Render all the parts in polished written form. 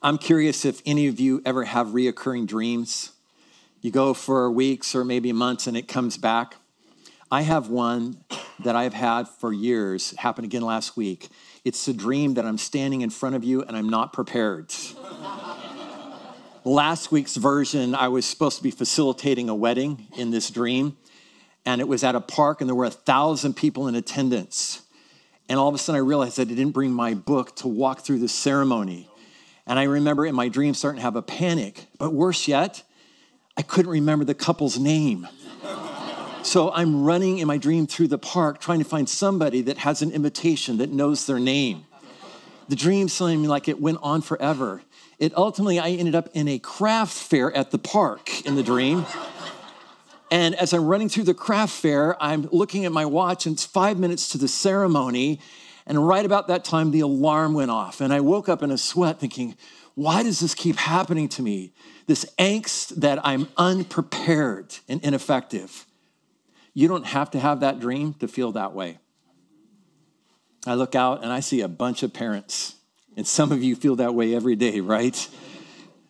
I'm curious if any of you ever have reoccurring dreams. You go for weeks or maybe months and it comes back. I have one that I've had for years, happened again last week. It's a dream that I'm standing in front of you and I'm not prepared. Last week's version, I was supposed to be facilitating a wedding in this dream, and it was at a park and there were 1,000 people in attendance. And all of a sudden I realized that I didn't bring my book to walk through the ceremony. And I remember in my dream starting to have a panic. But worse yet, I couldn't remember the couple's name. So I'm running in my dream through the park trying to find somebody that has an invitation that knows their name. The dream seemed like it went on forever. I ended up in a craft fair at the park in the dream. And as I'm running through the craft fair, I'm looking at my watch and it's 5 minutes to the ceremony. And right about that time, the alarm went off. And I woke up in a sweat thinking, why does this keep happening to me? This angst that I'm unprepared and ineffective. You don't have to have that dream to feel that way. I look out and I see a bunch of parents. And some of you feel that way every day, right?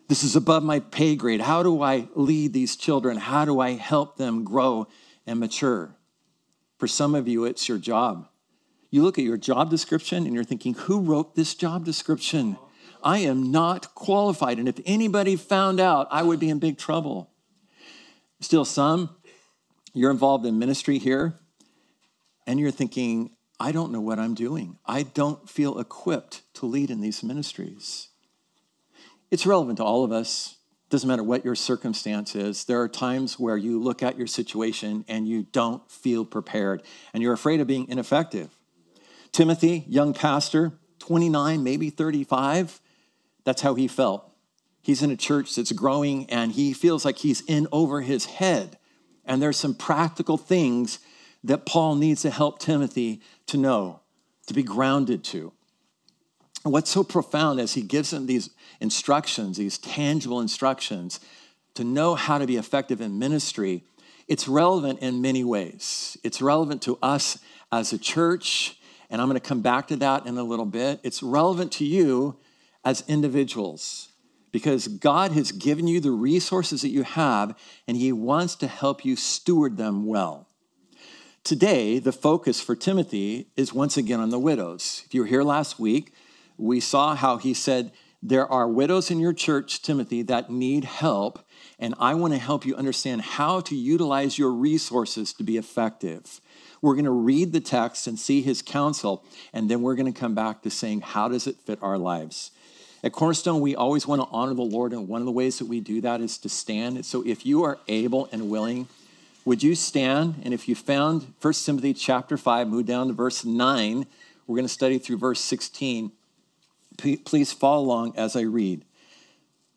This is above my pay grade. How do I lead these children? How do I help them grow and mature? For some of you, it's your job. You look at your job description and you're thinking, who wrote this job description? I am not qualified. And if anybody found out, I would be in big trouble. Still some, you're involved in ministry here and you're thinking, I don't know what I'm doing. I don't feel equipped to lead in these ministries. It's relevant to all of us. Doesn't matter what your circumstance is. There are times where you look at your situation and you don't feel prepared and you're afraid of being ineffective. Timothy, young pastor, 29, maybe 35, that's how he felt. He's in a church that's growing and he feels like he's in over his head. And there's some practical things that Paul needs to help Timothy to know, to be grounded to. And what's so profound as he gives him these instructions, these tangible instructions, to know how to be effective in ministry, it's relevant in many ways. It's relevant to us as a church, and I'm going to come back to that in a little bit. It's relevant to you as individuals because God has given you the resources that you have, and he wants to help you steward them well. Today, the focus for Timothy is once again on the widows. If you were here last week, we saw how he said, there are widows in your church, Timothy, that need help, and I want to help you understand how to utilize your resources to be effective. We're going to read the text and see his counsel, and then we're going to come back to saying, how does it fit our lives? At Cornerstone, we always want to honor the Lord, and one of the ways that we do that is to stand. So if you are able and willing, would you stand? And if you found 1 Timothy chapter 5, move down to verse 9. We're going to study through verse 16. Please follow along as I read.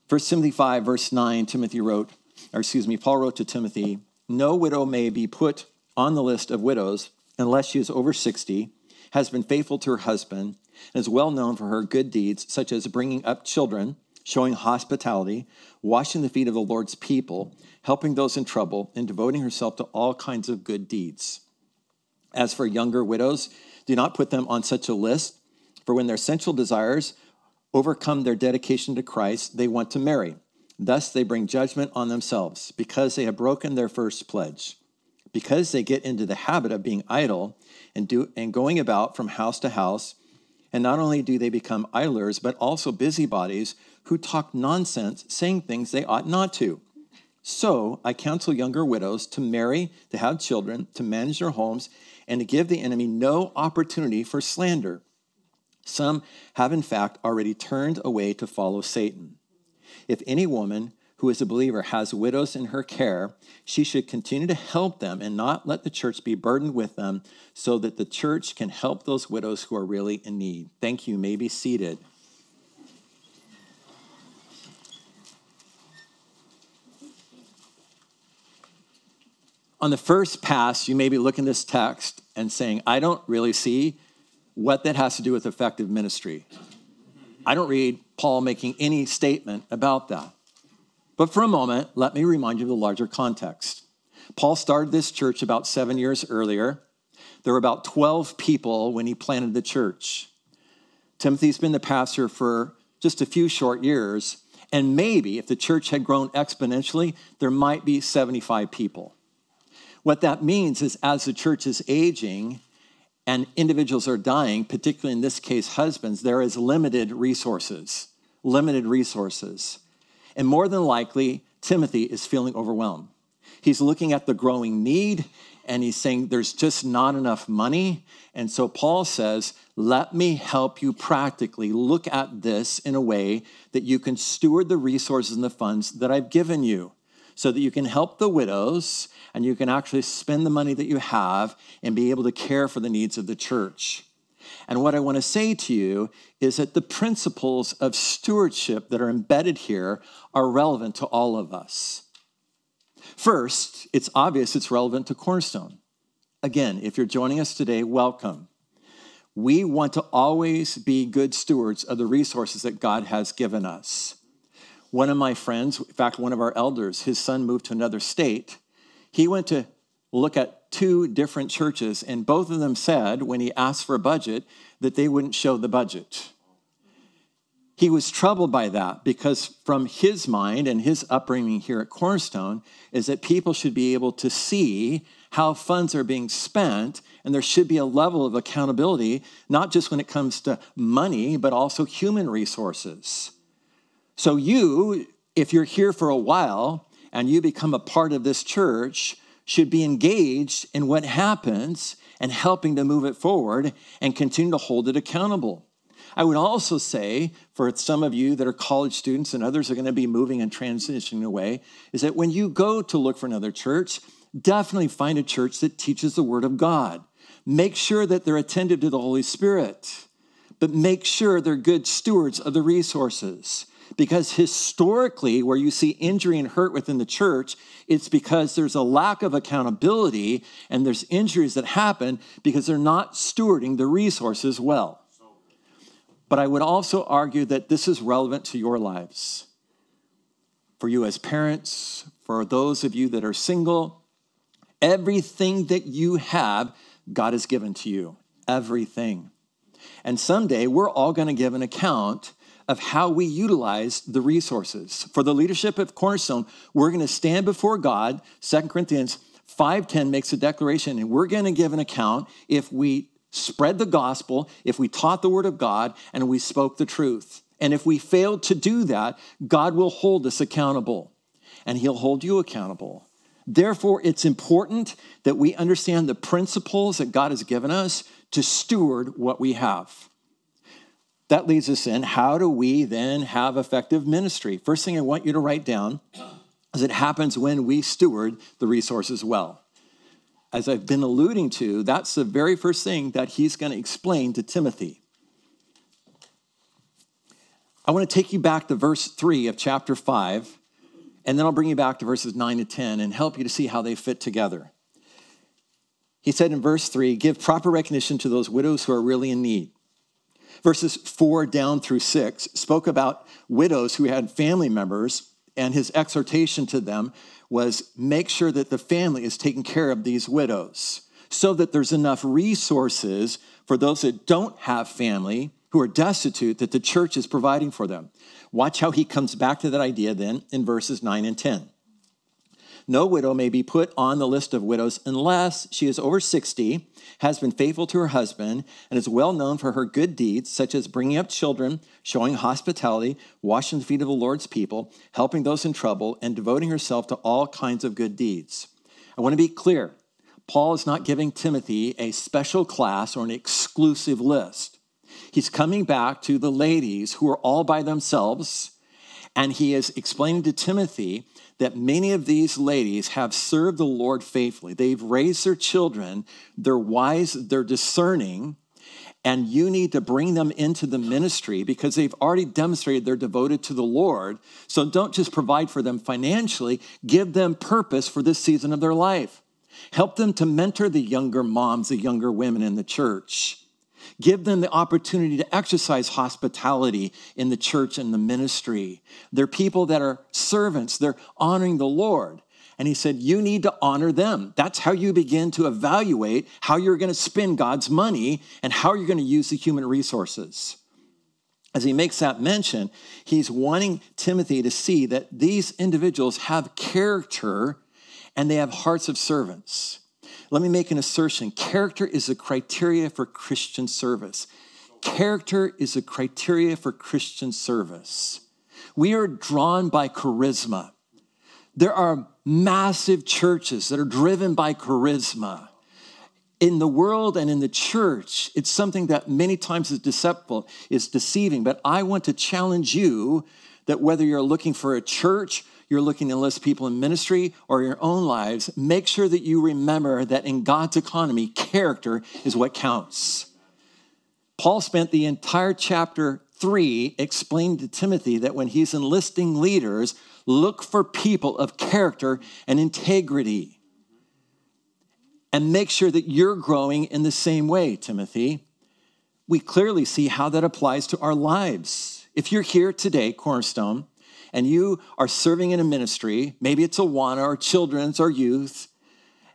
1 Timothy 5, verse 9, Paul wrote to Timothy, no widow may be put on the list of widows unless she is over 60, has been faithful to her husband, and is well known for her good deeds, such as bringing up children, showing hospitality, washing the feet of the Lord's people, helping those in trouble, and devoting herself to all kinds of good deeds. As for younger widows, do not put them on such a list, for when their sensual desires overcome their dedication to Christ, they want to marry. Thus they bring judgment on themselves, because they have broken their first pledge. Because they get into the habit of being idle and going about from house to house, and not only do they become idlers, but also busybodies who talk nonsense, saying things they ought not to. So I counsel younger widows to marry, to have children, to manage their homes, and to give the enemy no opportunity for slander. Some have, in fact, already turned away to follow Satan. If any woman who is a believer has widows in her care, she should continue to help them and not let the church be burdened with them, so that the church can help those widows who are really in need. Thank you. You may be seated. On the first pass, you may be looking at this text and saying, I don't really see what that has to do with effective ministry. I don't read Paul making any statement about that. But for a moment, let me remind you of the larger context. Paul started this church about 7 years earlier. There were about 12 people when he planted the church. Timothy's been the pastor for just a few short years. And maybe if the church had grown exponentially, there might be 75 people. What that means is as the church is aging and individuals are dying, particularly in this case, husbands, there is limited resources. And more than likely, Timothy is feeling overwhelmed. He's looking at the growing need, and he's saying there's just not enough money. And so Paul says, let me help you practically look at this in a way that you can steward the resources and the funds that I've given you so that you can help the widows and you can actually spend the money that you have and be able to care for the needs of the church. And what I want to say to you is that the principles of stewardship that are embedded here are relevant to all of us. First, it's obvious it's relevant to Cornerstone. Again, if you're joining us today, welcome. We want to always be good stewards of the resources that God has given us. One of my friends, in fact, one of our elders, his son moved to another state. He went to look at 2 different churches, and both of them said, when he asked for a budget, that they wouldn't show the budget. He was troubled by that because from his mind and his upbringing here at Cornerstone is that people should be able to see how funds are being spent, and there should be a level of accountability, not just when it comes to money, but also human resources. So you, if you're here for a while and you become a part of this church, should be engaged in what happens and helping to move it forward and continue to hold it accountable. I would also say, for some of you that are college students and others are going to be moving and transitioning away, is that when you go to look for another church, definitely find a church that teaches the Word of God. Make sure that they're attentive to the Holy Spirit, but make sure they're good stewards of the resources. Because historically, where you see injury and hurt within the church, it's because there's a lack of accountability and there's injuries that happen because they're not stewarding the resources well. But I would also argue that this is relevant to your lives. For you as parents, for those of you that are single, everything that you have, God has given to you. Everything. And someday we're all going to give an account of how we utilize the resources. For the leadership of Cornerstone, we're going to stand before God. 2 Corinthians 5:10 makes a declaration, and we're going to give an account if we spread the gospel, if we taught the word of God, and we spoke the truth. And if we failed to do that, God will hold us accountable, and he'll hold you accountable. Therefore, it's important that we understand the principles that God has given us to steward what we have. That leads us in, how do we then have effective ministry? First thing I want you to write down is it happens when we steward the resources well. As I've been alluding to, that's the very first thing that he's going to explain to Timothy. I want to take you back to verse 3 of chapter 5, and then I'll bring you back to verses 9 to 10 and help you to see how they fit together. He said in verse 3, give proper recognition to those widows who are really in need. Verses 4 down through 6 spoke about widows who had family members, and his exhortation to them was make sure that the family is taking care of these widows so that there's enough resources for those that don't have family, who are destitute, that the church is providing for them. Watch how he comes back to that idea then in verses 9 and 10. No widow may be put on the list of widows unless she is over 60, has been faithful to her husband, and is well known for her good deeds, such as bringing up children, showing hospitality, washing the feet of the Lord's people, helping those in trouble, and devoting herself to all kinds of good deeds. I want to be clear. Paul is not giving Timothy a special class or an exclusive list. He's coming back to the ladies who are all by themselves, and he is explaining to Timothy that many of these ladies have served the Lord faithfully. They've raised their children, they're wise, they're discerning, and you need to bring them into the ministry because they've already demonstrated they're devoted to the Lord. So don't just provide for them financially, give them purpose for this season of their life. Help them to mentor the younger moms, the younger women in the church. Give them the opportunity to exercise hospitality in the church and the ministry. They're people that are servants. They're honoring the Lord. And he said, you need to honor them. That's how you begin to evaluate how you're going to spend God's money and how you're going to use the human resources. as he makes that mention, he's wanting Timothy to see that these individuals have character and they have hearts of servants. Let me make an assertion. Character is a criteria for Christian service. Character is a criteria for Christian service. We are drawn by charisma. There are massive churches that are driven by charisma. In the world and in the church, it's something that many times is deceiving. But I want to challenge you that whether you're looking for a church, you're looking to enlist people in ministry or your own lives, make sure that you remember that in God's economy, character is what counts. Paul spent the entire chapter 3 explaining to Timothy that when he's enlisting leaders, look for people of character and integrity. And make sure that you're growing in the same way, Timothy. We clearly see how that applies to our lives. If you're here today, Cornerstone, and you are serving in a ministry, maybe it's Awana or children's or youth,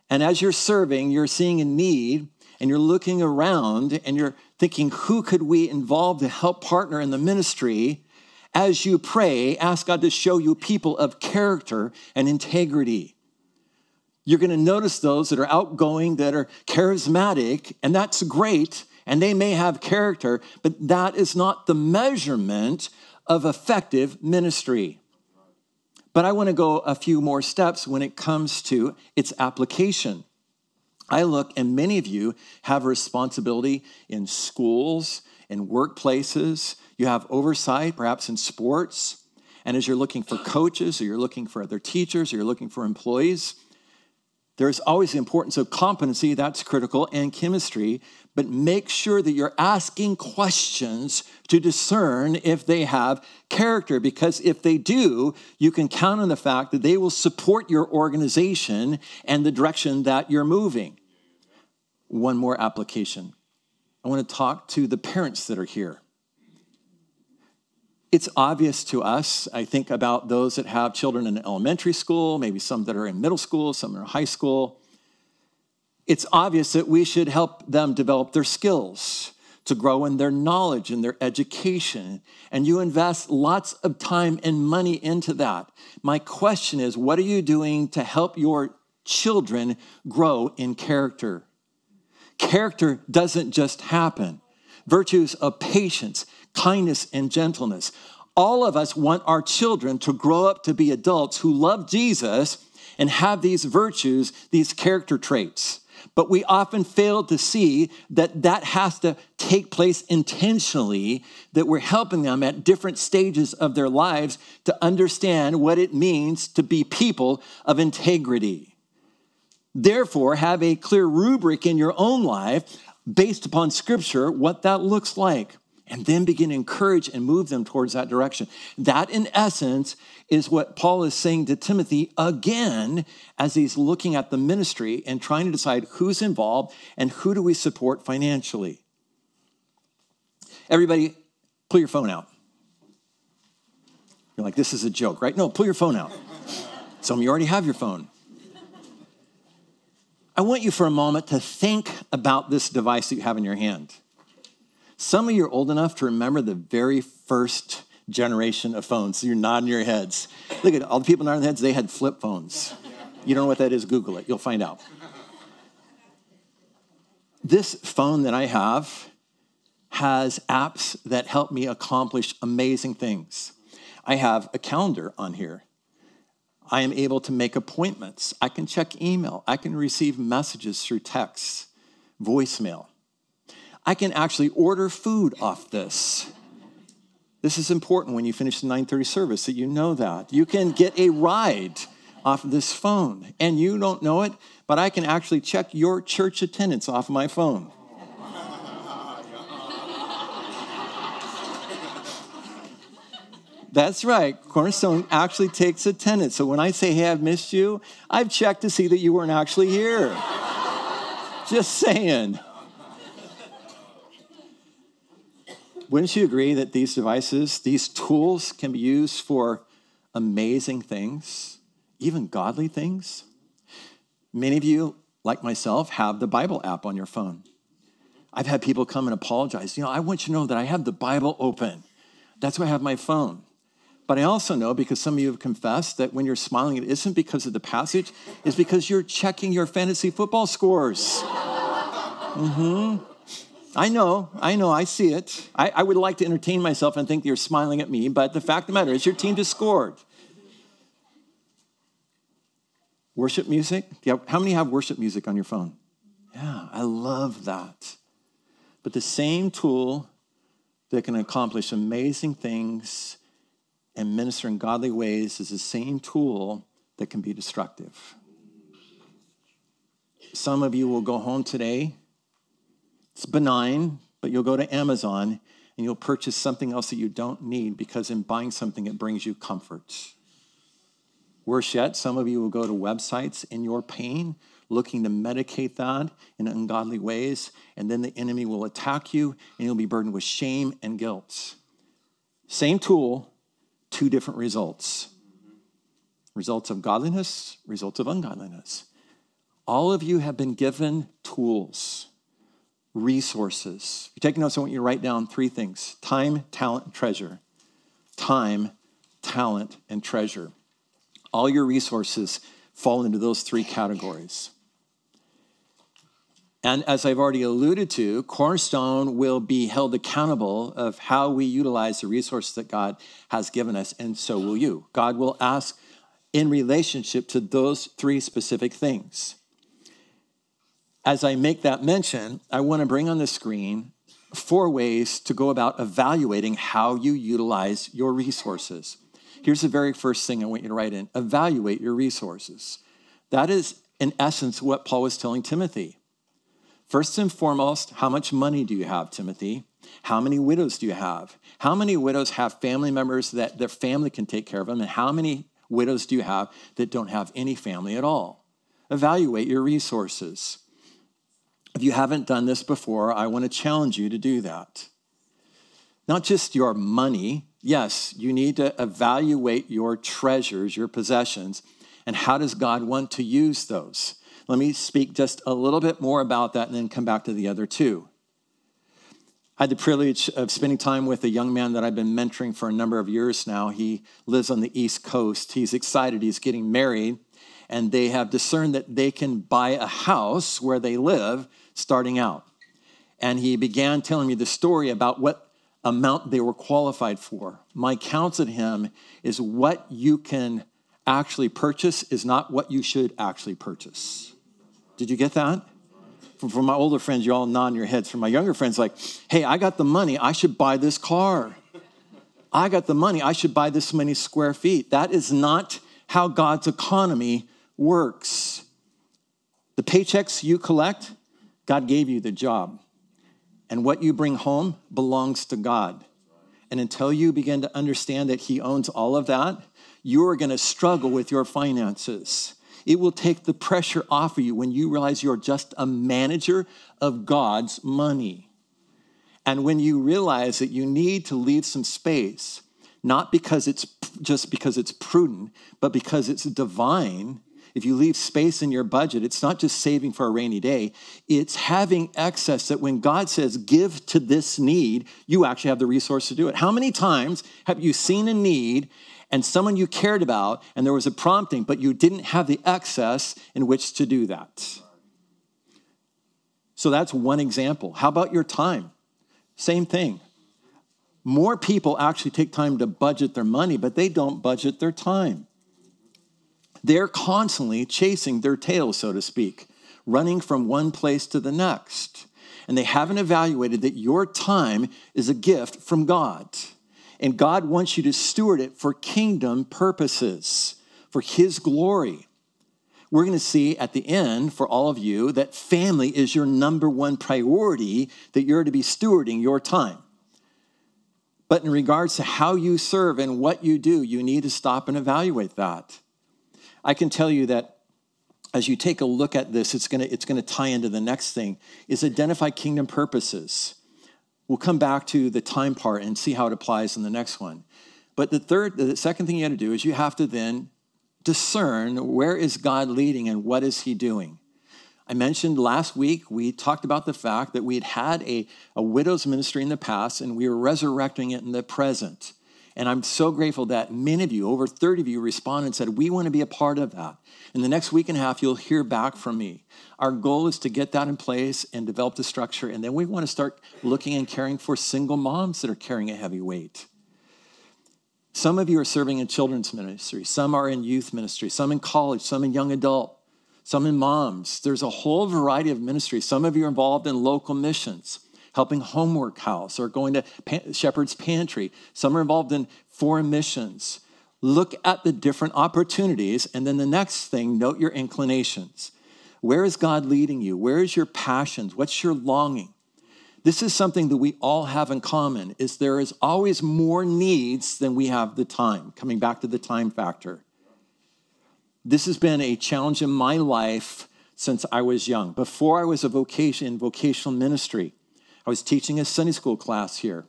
and as you're serving, you're seeing a need, and you're looking around, and you're thinking, who could we involve to help partner in the ministry? As you pray, ask God to show you people of character and integrity. You're going to notice those that are outgoing, that are charismatic, and that's great, and they may have character, but that is not the measurement of effective ministry. But I want to go a few more steps when it comes to its application. I look, and many of you have a responsibility in schools, in workplaces. You have oversight, perhaps in sports. And as you're looking for coaches, or you're looking for other teachers, or you're looking for employees, there's always the importance of competency, that's critical, and chemistry, but make sure that you're asking questions to discern if they have character, because if they do, you can count on the fact that they will support your organization and the direction that you're moving. One more application. I want to talk to the parents that are here. It's obvious to us, I think about those that have children in elementary school, maybe some that are in middle school, some are in high school. It's obvious that we should help them develop their skills, to grow in their knowledge and their education. And you invest lots of time and money into that. My question is, what are you doing to help your children grow in character? Character doesn't just happen. Virtues of patience, kindness, and gentleness. All of us want our children to grow up to be adults who love Jesus and have these virtues, these character traits. But we often fail to see that that has to take place intentionally, that we're helping them at different stages of their lives to understand what it means to be people of integrity. Therefore, have a clear rubric in your own life based upon Scripture, what that looks like, and then begin to encourage and move them towards that direction. That, in essence, is what Paul is saying to Timothy again as he's looking at the ministry and trying to decide who's involved and who do we support financially. Everybody, pull your phone out. You're like, this is a joke, right? No, pull your phone out. Some of you already have your phone. I want you for a moment to think about this device that you have in your hand. Some of you are old enough to remember the very first generation of phones. So you're nodding your heads. Look at all the people nodding their heads. They had flip phones. You don't know what that is? Google it. You'll find out. This phone that I have has apps that help me accomplish amazing things. I have a calendar on here. I am able to make appointments. I can check email. I can receive messages through text, voicemail. I can actually order food off this. This is important when you finish the 9:30 service, that you know that. You can get a ride off of this phone, and you don't know it, but I can actually check your church attendance off of my phone. That's right. Cornerstone actually takes attendance. So when I say, hey, I've missed you, I've checked to see that you weren't actually here. Just saying. Wouldn't you agree that these devices, these tools can be used for amazing things, even godly things? Many of you, like myself, have the Bible app on your phone. I've had people come and apologize. I want you to know that I have the Bible open. That's why I have my phone. But I also know, because some of you have confessed, that when you're smiling, it isn't because of the passage, it's because you're checking your fantasy football scores. I know, I see it. I would like to entertain myself and think you're smiling at me, but the fact of the matter is your team just scored. Worship music? Yeah, how many have worship music on your phone? Yeah, I love that. But the same tool that can accomplish amazing things and minister in godly ways is the same tool that can be destructive. Some of you will go home today. It's benign, but you'll go to Amazon and you'll purchase something else that you don't need, because in buying something, it brings you comfort. Worse yet, some of you will go to websites in your pain, looking to medicate that in ungodly ways, and then the enemy will attack you, and you'll be burdened with shame and guilt. Same tool, two different results. Results of godliness, results of ungodliness. All of you have been given tools, resources. If you're taking notes, I want you to write down three things: time, talent, and treasure. Time, talent, and treasure. All your resources fall into those three categories. And as I've already alluded to, Cornerstone will be held accountable of how we utilize the resources that God has given us, and so will you. God will ask in relationship to those three specific things. As I make that mention, I want to bring on the screen 4 ways to go about evaluating how you utilize your resources. Here's the very first thing I want you to write in: evaluate your resources. That is, in essence, what Paul was telling Timothy. First and foremost, how much money do you have, Timothy? How many widows do you have? How many widows have family members that their family can take care of them? And how many widows do you have that don't have any family at all? Evaluate your resources. If you haven't done this before, I want to challenge you to do that. Not just your money. Yes, you need to evaluate your treasures, your possessions, and how does God want to use those? Let me speak just a little bit more about that and then come back to the other two. I had the privilege of spending time with a young man that I've been mentoring for a number of years now. He lives on the East Coast. He's excited. He's getting married, and they have discerned that they can buy a house where they live starting out. And he began telling me the story about what amount they were qualified for. My counsel to him is what you can actually purchase is not what you should actually purchase. Did you get that? For my older friends, you all nod your heads. For my younger friends, like, hey, I got the money, I should buy this car. I got the money, I should buy this many square feet. That is not how God's economy works. The paychecks you collect, God gave you the job. And what you bring home belongs to God. And until you begin to understand that he owns all of that, you are going to struggle with your finances. It will take the pressure off of you when you realize you're just a manager of God's money. And when you realize that you need to leave some space, not because it's just because it's prudent, but because it's divine. If you leave space in your budget, it's not just saving for a rainy day. It's having excess that when God says, give to this need, you actually have the resource to do it. How many times have you seen a need and someone you cared about and there was a prompting, but you didn't have the excess in which to do that? So that's one example. How about your time? Same thing. More people actually take time to budget their money, but they don't budget their time. They're constantly chasing their tail, so to speak, running from one place to the next. And they haven't evaluated that your time is a gift from God. And God wants you to steward it for kingdom purposes, for his glory. We're going to see at the end, for all of you, that family is your number one priority, that you're to be stewarding your time. But in regards to how you serve and what you do, you need to stop and evaluate that. I can tell you that as you take a look at this, it's going to tie into the next thing, is identify kingdom purposes. We'll come back to the time part and see how it applies in the next one. But the second thing you got to do is you have to then discern where is God leading and what is he doing. I mentioned last week, we talked about the fact that we had a widow's ministry in the past, and we were resurrecting it in the present. And I'm so grateful that many of you, over 30 of you, responded and said, we want to be a part of that. In the next week and a half, you'll hear back from me. Our goal is to get that in place and develop the structure. And then we want to start looking and caring for single moms that are carrying a heavy weight. Some of you are serving in children's ministry. Some are in youth ministry. Some in college. Some in young adult. Some in moms. There's a whole variety of ministries. Some of you are involved in local missions, helping Homework House or going to Shepherd's Pantry. Some are involved in foreign missions. Look at the different opportunities, and then the next thing, note your inclinations. Where is God leading you? Where is your passions? What's your longing? This is something that we all have in common, is there is always more needs than we have the time, coming back to the time factor. This has been a challenge in my life since I was young. Before I was in vocational ministry, I was teaching a Sunday school class here.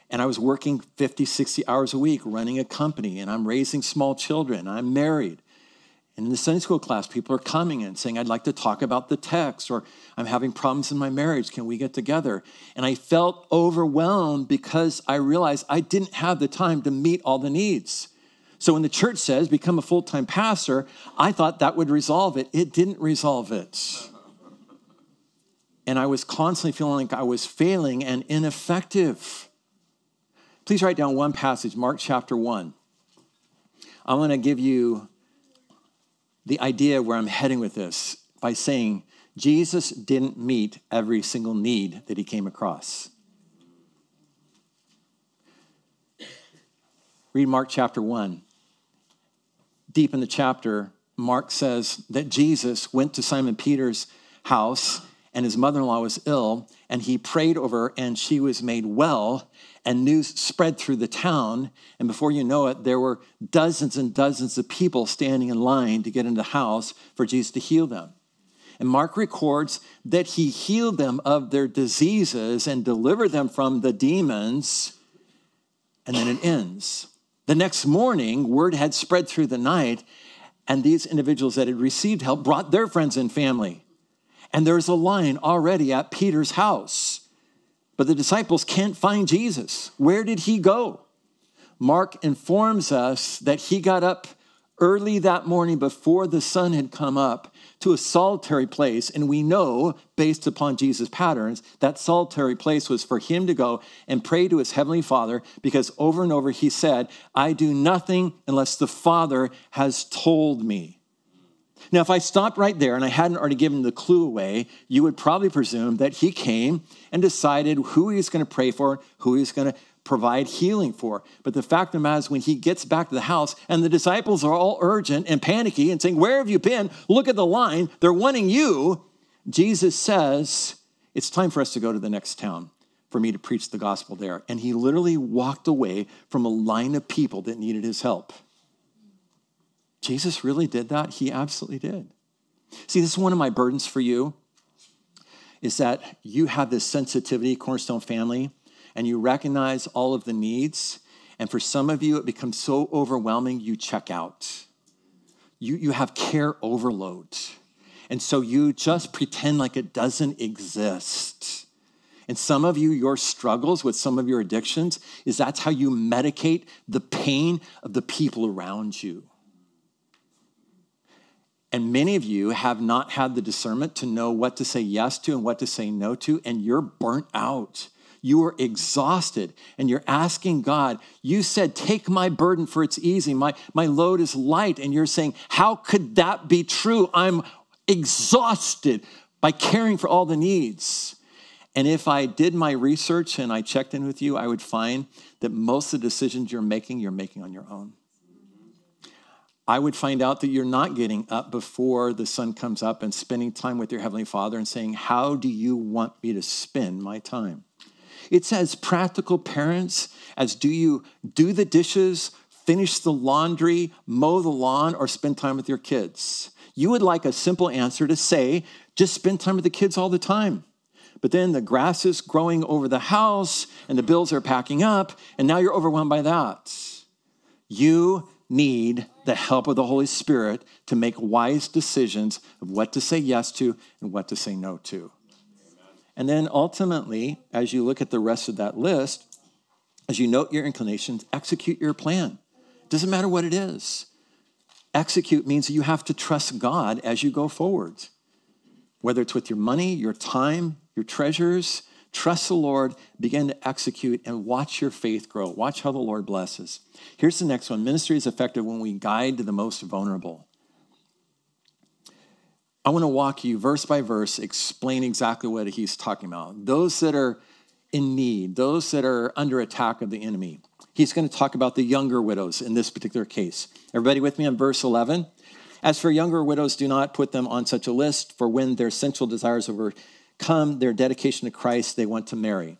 And I was working 50, 60 hours a week, running a company, and I'm raising small children. I'm married. And in the Sunday school class, people are coming and saying, I'd like to talk about the text, or I'm having problems in my marriage. Can we get together? And I felt overwhelmed because I realized I didn't have the time to meet all the needs. So when the church says, become a full-time pastor, I thought that would resolve it. It didn't resolve it. And I was constantly feeling like I was failing and ineffective. Please write down one passage, Mark chapter 1. I want to give you the idea where I'm heading with this by saying Jesus didn't meet every single need that he came across. Read Mark chapter 1. Deep in the chapter, Mark says that Jesus went to Simon Peter's house and his mother-in-law was ill, and he prayed over her, and she was made well, and news spread through the town, and before you know it, there were dozens and dozens of people standing in line to get into the house for Jesus to heal them. And Mark records that he healed them of their diseases and delivered them from the demons, and then it ends. The next morning, word had spread through the night, and these individuals that had received help brought their friends and family. And there's a line already at Peter's house. But the disciples can't find Jesus. Where did he go? Mark informs us that he got up early that morning before the sun had come up to a solitary place. And we know, based upon Jesus' patterns, that solitary place was for him to go and pray to his heavenly Father, because over and over he said, I do nothing unless the Father has told me. Now, if I stopped right there and I hadn't already given the clue away, you would probably presume that he came and decided who he's going to pray for, who he's going to provide healing for. But the fact of the matter is, when he gets back to the house and the disciples are all urgent and panicky and saying, where have you been? Look at the line. They're wanting you. Jesus says, it's time for us to go to the next town for me to preach the gospel there. And he literally walked away from a line of people that needed his help. Jesus really did that? He absolutely did. See, this is one of my burdens for you, is that you have this sensitivity, Cornerstone family, and you recognize all of the needs. And for some of you, it becomes so overwhelming, you check out. You have care overload. And so you just pretend like it doesn't exist. And some of you, your struggles with some of your addictions is that's how you medicate the pain of the people around you. And many of you have not had the discernment to know what to say yes to and what to say no to, and you're burnt out. You are exhausted, and you're asking God, you said, take my burden for it's easy. My load is light, and you're saying, how could that be true? I'm exhausted by caring for all the needs. And if I did my research and I checked in with you, I would find that most of the decisions you're making on your own. I would find out that you're not getting up before the sun comes up and spending time with your Heavenly Father and saying, how do you want me to spend my time? It's as practical parents as do you do the dishes, finish the laundry, mow the lawn, or spend time with your kids? You would like a simple answer to say, just spend time with the kids all the time. But then the grass is growing over the house and the bills are packing up, and now you're overwhelmed by that. You need the help of the Holy Spirit to make wise decisions of what to say yes to and what to say no to. And then ultimately, as you look at the rest of that list, as you note your inclinations, execute your plan. Doesn't matter what it is. Execute means you have to trust God as you go forward. Whether it's with your money, your time, your treasures, trust the Lord, begin to execute, and watch your faith grow. Watch how the Lord blesses. Here's the next one. Ministry is effective when we guide the most vulnerable. I want to walk you verse by verse, explain exactly what he's talking about. Those that are in need, those that are under attack of the enemy. He's going to talk about the younger widows in this particular case. Everybody with me on verse 11? As for younger widows, do not put them on such a list, for when their sensual desires overcome their dedication to Christ, they want to marry.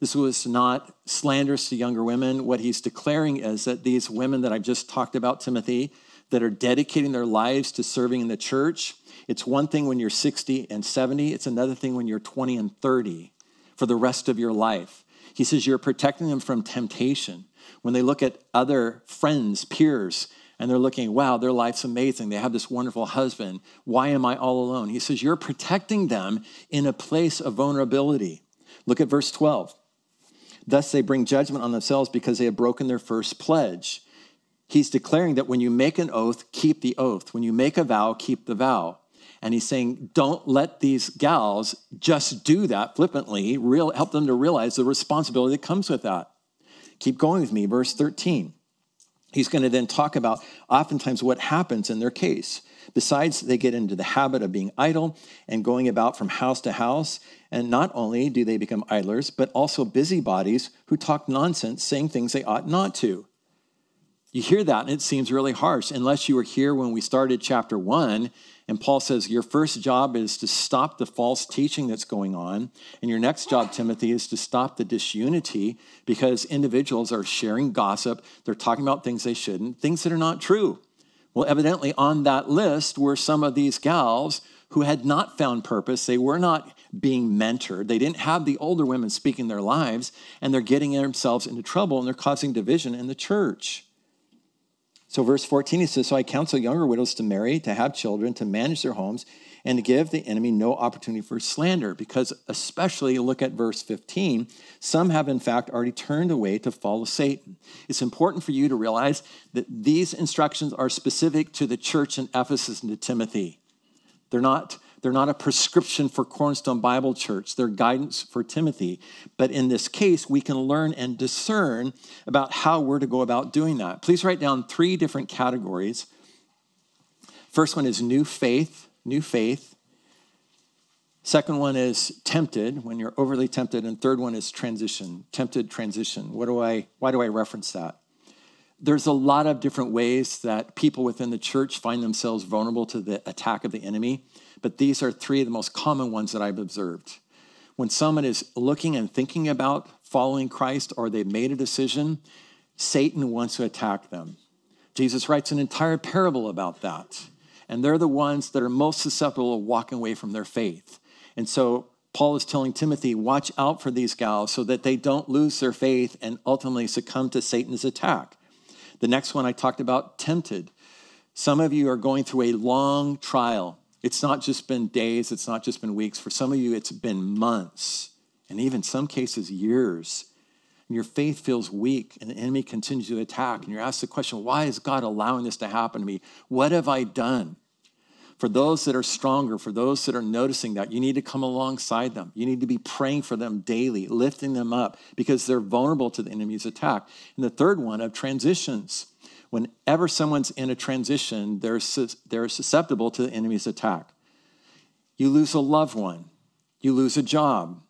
This was not slanderous to younger women. What he's declaring is that these women that I just talked about, Timothy, that are dedicating their lives to serving in the church, it's one thing when you're 60 and 70. It's another thing when you're 20 and 30 for the rest of your life. He says you're protecting them from temptation. When they look at other friends, peers, and they're looking, wow, their life's amazing. They have this wonderful husband. Why am I all alone? He says you're protecting them in a place of vulnerability. Look at verse 12. Thus they bring judgment on themselves because they have broken their first pledge. He's declaring that when you make an oath, keep the oath. When you make a vow, keep the vow. And he's saying, don't let these gals just do that flippantly. Help them to realize the responsibility that comes with that. Keep going with me, verse 13. He's going to then talk about oftentimes what happens in their case. Besides, they get into the habit of being idle and going about from house to house. And not only do they become idlers, but also busybodies who talk nonsense, saying things they ought not to. You hear that, and it seems really harsh. Unless you were here when we started chapter 1, and Paul says your first job is to stop the false teaching that's going on. And your next job, Timothy, is to stop the disunity because individuals are sharing gossip. They're talking about things they shouldn't, things that are not true. Well, evidently on that list were some of these gals who had not found purpose. They were not being mentored. They didn't have the older women speaking their lives, and they're getting themselves into trouble, and they're causing division in the church. So verse 14, he says, so I counsel younger widows to marry, to have children, to manage their homes, and to give the enemy no opportunity for slander. Because especially, look at verse 15, some have in fact already turned away to follow Satan. It's important for you to realize that these instructions are specific to the church in Ephesus and to Timothy. They're not a prescription for Cornerstone Bible Church. They're guidance for Timothy. But in this case, we can learn and discern about how we're to go about doing that. Please write down 3 different categories. First one is new faith. Second one is tempted, when you're overly tempted. And third one is transition, tempted transition. Why do I reference that? There's a lot of different ways that people within the church find themselves vulnerable to the attack of the enemy, but these are 3 of the most common ones that I've observed. When someone is looking and thinking about following Christ or they've made a decision, Satan wants to attack them. Jesus writes an entire parable about that, and they're the ones that are most susceptible of walking away from their faith. And so Paul is telling Timothy, watch out for these gals so that they don't lose their faith and ultimately succumb to Satan's attack. The next one I talked about, tempted. Some of you are going through a long trial. It's not just been days. It's not just been weeks. For some of you, it's been months, and even some cases, years. And your faith feels weak, and the enemy continues to attack. And you're asked the question, why is God allowing this to happen to me? What have I done? For those that are stronger, for those that are noticing that, you need to come alongside them. You need to be praying for them daily, lifting them up, because they're vulnerable to the enemy's attack. And the third one of transitions. Whenever someone's in a transition, they're susceptible to the enemy's attack. You lose a loved one. You lose a job.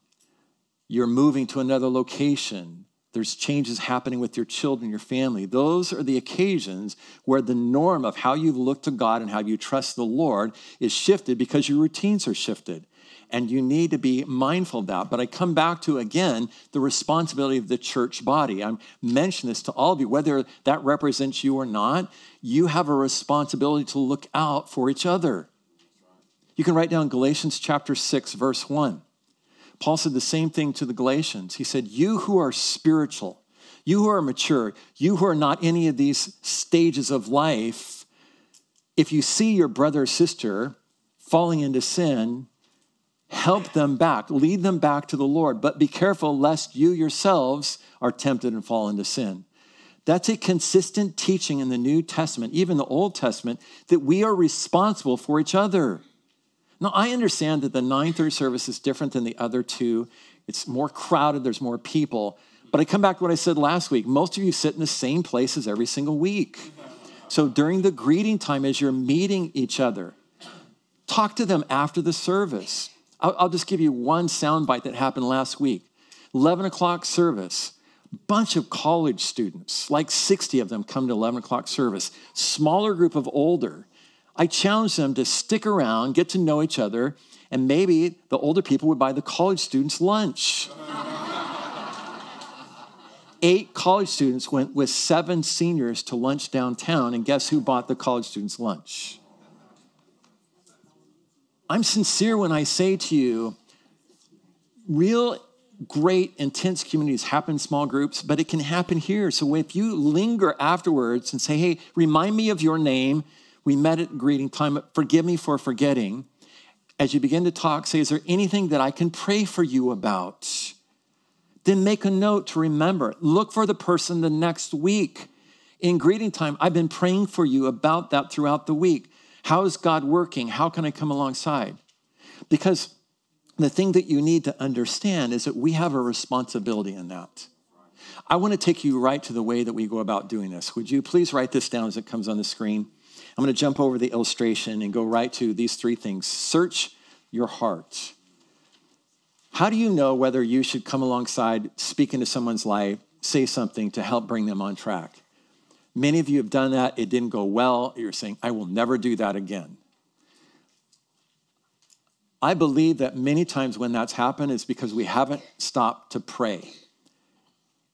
You're moving to another location. There's changes happening with your children, your family. Those are the occasions where the norm of how you look to God and how you trust the Lord is shifted because your routines are shifted. And you need to be mindful of that. But I come back to, again, the responsibility of the church body. I'm mentioning this to all of you, whether that represents you or not, you have a responsibility to look out for each other. You can write down Galatians chapter 6, verse 1. Paul said the same thing to the Galatians. He said, you who are spiritual, You who are mature, you who are not any of these stages of life, if you see your brother or sister falling into sin, help them back, lead them back to the Lord, but be careful lest you yourselves are tempted and fall into sin. That's a consistent teaching in the New Testament, even the Old Testament, that we are responsible for each other. Now, I understand that the 9:30 service is different than the other two. It's more crowded, there's more people. But I come back to what I said last week. Most of you sit in the same places every single week. So during the greeting time, as you're meeting each other, talk to them after the service. I'll just give you one soundbite that happened last week. 11 o'clock service. Bunch of college students, like 60 of them come to 11 o'clock service. Smaller group of older. I challenged them to stick around, get to know each other, and maybe the older people would buy the college students lunch. 8 college students went with 7 seniors to lunch downtown, and guess who bought the college students lunch? I'm sincere when I say to you, real great, intense communities happen in small groups, but it can happen here. So if you linger afterwards and say, hey, remind me of your name. We met at greeting time. Forgive me for forgetting. As you begin to talk, say, is there anything that I can pray for you about? Then make a note to remember. Look for the person the next week. In greeting time, I've been praying for you about that throughout the week. How is God working? How can I come alongside? Because the thing that you need to understand is that we have a responsibility in that. I want to take you right to the way that we go about doing this. Would you please write this down as it comes on the screen? I'm going to jump over the illustration and go right to these 3 things. Search your heart. How do you know whether you should come alongside, speak into someone's life, say something to help bring them on track? Many of you have done that. It didn't go well. You're saying, I will never do that again. I believe that many times when that's happened is because we haven't stopped to pray.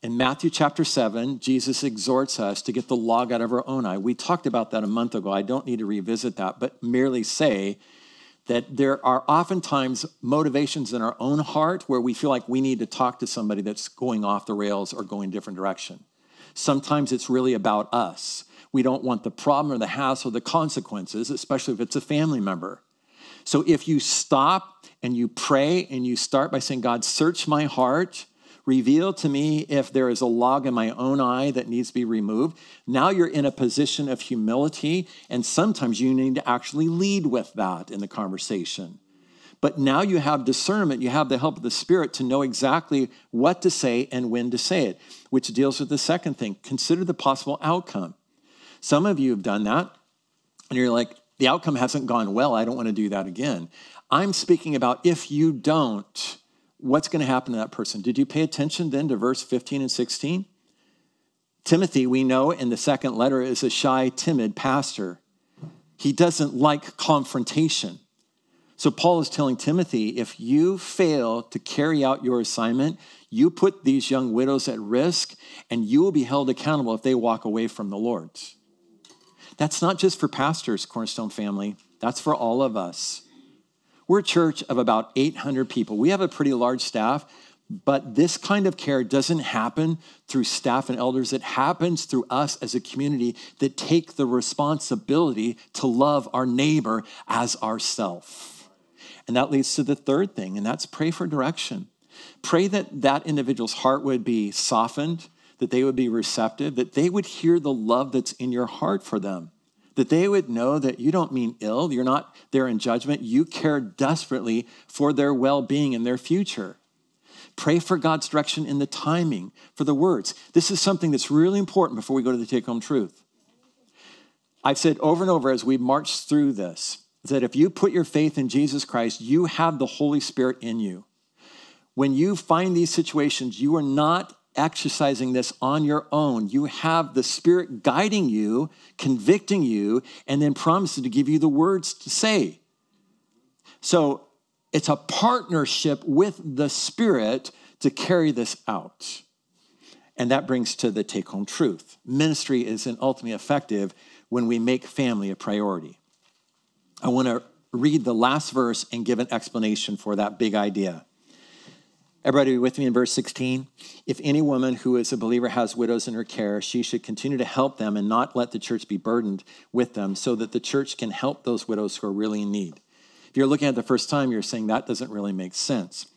In Matthew chapter 7, Jesus exhorts us to get the log out of our own eye. We talked about that a month ago. I don't need to revisit that, but merely say that there are oftentimes motivations in our own heart where we feel like we need to talk to somebody that's going off the rails or going a different direction. Sometimes it's really about us. We don't want the problem or the hassle or the consequences, especially if it's a family member. So if you stop and you pray and you start by saying, God, search my heart, reveal to me if there is a log in my own eye that needs to be removed. Now you're in a position of humility, and sometimes you need to actually lead with that in the conversation. But now you have discernment, you have the help of the Spirit to know exactly what to say and when to say it, which deals with the second thing. Consider the possible outcome. Some of you have done that, and you're like, the outcome hasn't gone well. I don't want to do that again. I'm speaking about if you don't, what's going to happen to that person? Did you pay attention then to verse 15 and 16? Timothy, we know in the second letter, is a shy, timid pastor. He doesn't like confrontation. So Paul is telling Timothy, if you fail to carry out your assignment, you put these young widows at risk, and you will be held accountable if they walk away from the Lord. That's not just for pastors, Cornerstone family. That's for all of us. We're a church of about 800 people. We have a pretty large staff, but this kind of care doesn't happen through staff and elders. It happens through us as a community that take the responsibility to love our neighbor as ourselves. And that leads to the third thing, and that's pray for direction. Pray that that individual's heart would be softened, that they would be receptive, that they would hear the love that's in your heart for them, that they would know that you don't mean ill, you're not there in judgment, you care desperately for their well-being and their future. Pray for God's direction in the timing, for the words. This is something that's really important before we go to the take-home truth. I've said over and over as we march through this, that if you put your faith in Jesus Christ, you have the Holy Spirit in you. When you find these situations, you are not exercising this on your own. You have the Spirit guiding you, convicting you, and then promising to give you the words to say. So it's a partnership with the Spirit to carry this out. And that brings to the take-home truth. Ministry is ultimately effective when we make family a priority. I want to read the last verse and give an explanation for that big idea. Everybody with me in verse 16? If any woman who is a believer has widows in her care, she should continue to help them and not let the church be burdened with them so that the church can help those widows who are really in need. If you're looking at it the first time, you're saying that doesn't really make sense.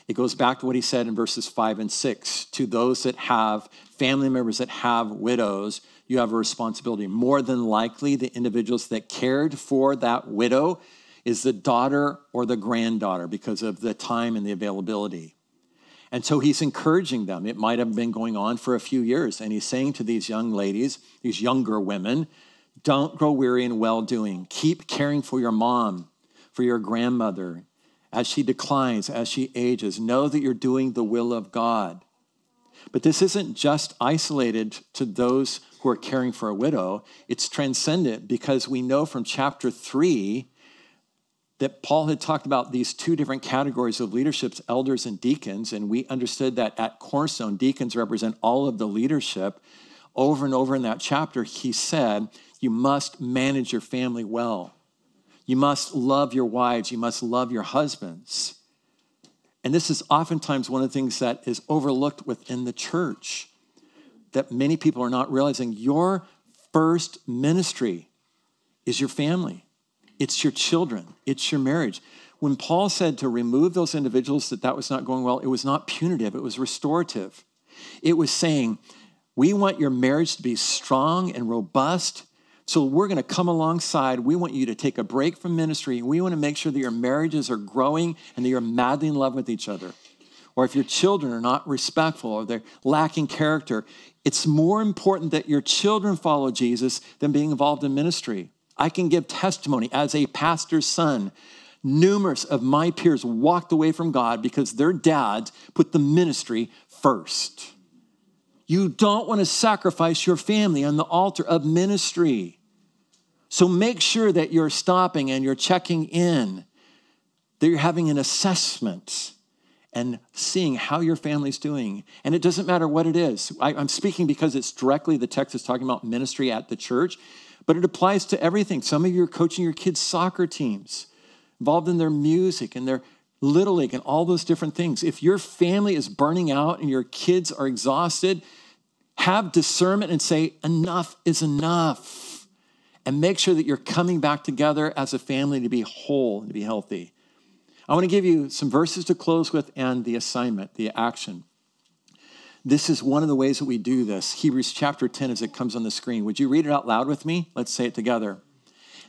It goes back to what he said in verses 5 and 6. To those that have family members that have widows, you have a responsibility. More than likely, the individuals that cared for that widow is the daughter or the granddaughter because of the time and the availability. And so he's encouraging them. It might have been going on for a few years. And he's saying to these young ladies, these younger women, don't grow weary in well-doing. Keep caring for your mom, for your grandmother. As she declines, as she ages, know that you're doing the will of God. But this isn't just isolated to those who are caring for a widow. It's transcendent because we know from chapter 3 that Paul had talked about these two different categories of leaderships, elders and deacons, and we understood that at Cornerstone, deacons represent all of the leadership. Over and over in that chapter, he said, you must manage your family well. You must love your wives. You must love your husbands. And this is oftentimes one of the things that is overlooked within the church, that many people are not realizing. Your first ministry is your family. It's your children. It's your marriage. When Paul said to remove those individuals that was not going well, it was not punitive. It was restorative. It was saying, we want your marriage to be strong and robust. So we're going to come alongside. We want you to take a break from ministry. We want to make sure that your marriages are growing and that you're madly in love with each other. Or if your children are not respectful or they're lacking character, it's more important that your children follow Jesus than being involved in ministry. I can give testimony as a pastor's son. Numerous of my peers walked away from God because their dads put the ministry first. You don't want to sacrifice your family on the altar of ministry. So make sure that you're stopping and you're checking in, that you're having an assessment and seeing how your family's doing. And it doesn't matter what it is. I'm speaking because it's directly, the text is talking about ministry at the church, but it applies to everything. Some of you are coaching your kids' soccer teams, involved in their music and their Little League and all those different things. If your family is burning out and your kids are exhausted, have discernment and say, enough is enough. And make sure that you're coming back together as a family to be whole and to be healthy. I want to give you some verses to close with and the assignment, the action. This is one of the ways that we do this. Hebrews chapter 10 as it comes on the screen. Would you read it out loud with me? Let's say it together.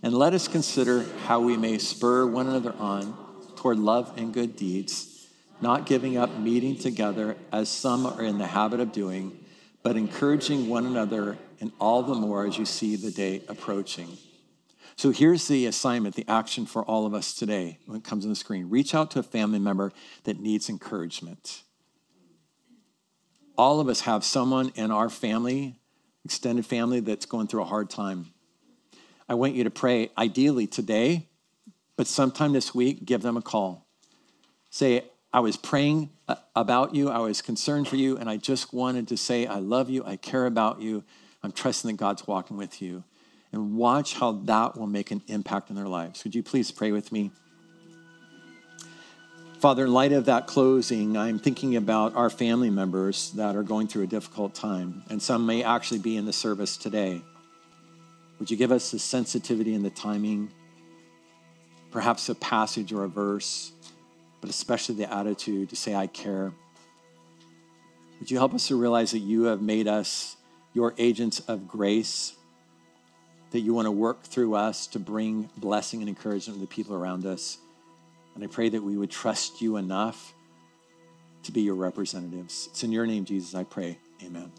And let us consider how we may spur one another on toward love and good deeds, not giving up meeting together as some are in the habit of doing, but encouraging one another, and all the more as you see the day approaching. So here's the assignment, the action for all of us today when it comes on the screen. Reach out to a family member that needs encouragement. All of us have someone in our family, extended family, that's going through a hard time. I want you to pray, ideally today, but sometime this week, give them a call. Say, I was praying about you, I was concerned for you, and I just wanted to say, I love you, I care about you, I'm trusting that God's walking with you. And watch how that will make an impact in their lives. Would you please pray with me? Father, in light of that closing, I'm thinking about our family members that are going through a difficult time, and some may actually be in the service today. Would you give us the sensitivity and the timing, perhaps a passage or a verse, but especially the attitude to say, I care. Would you help us to realize that you have made us your agents of grace, that you want to work through us to bring blessing and encouragement to the people around us. And I pray that we would trust you enough to be your representatives. It's in your name, Jesus, I pray. Amen.